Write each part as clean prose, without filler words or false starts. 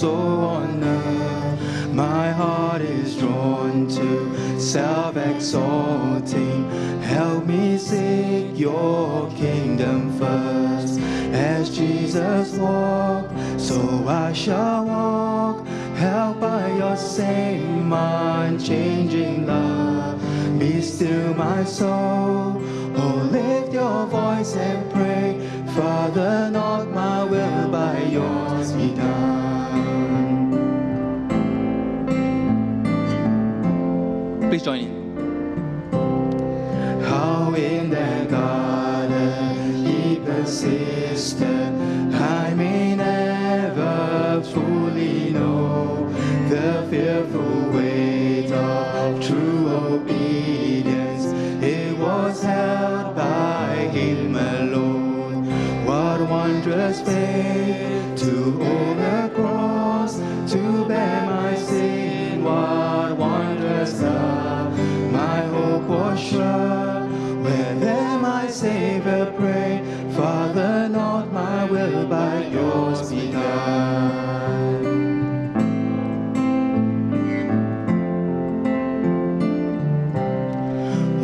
also on earth. My heart is drawn to self-exalting. Help me seek your kingdom first. As Jesus walked, so I shall walk. Helped by your same unchanging love. Be still, my soul. Oh, lift your voice and pray. Father, not my will, by yours be done. Please join in. How in the garden he persisted, I may never fully know the fearful weight of true obedience. It was held by him alone. What wondrous faith to hold the cross, to bear my sin. What wondrous love, my hope was sure. Where there my Savior prayed, Father, not my will, but yours be done.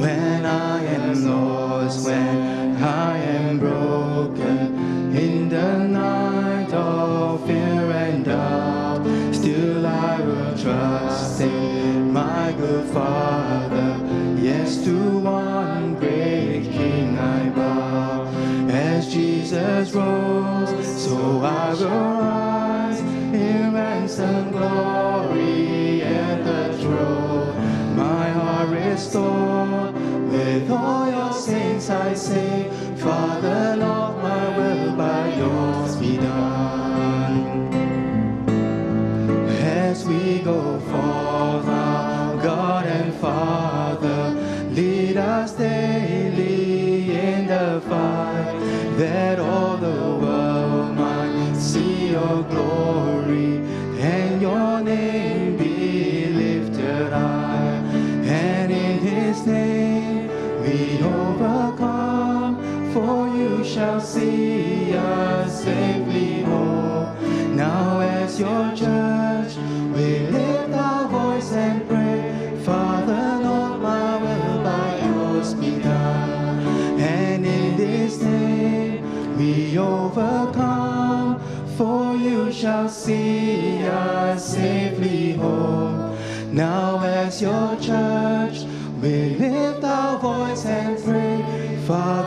When I am lost, when I am broken, in the night of fear and doubt, still I will trust in my good Father. Yes, to one great King I bow. As Jesus rose, so I will rise in ransom glory at the throne. My heart restored, with all your saints I say, Father, not my will, but yours be done. As we go forth, our God and Father, lead us daily in the fight, that all the world might see your glory and your name be lifted high. And in his name we overcome, for you shall see us safely home. Now as your church we lift our voice and pray, Father, not my will, but yours be done. And in this name we overcome, for you shall see us safely home. Now as your church we lift our voice and pray, Father,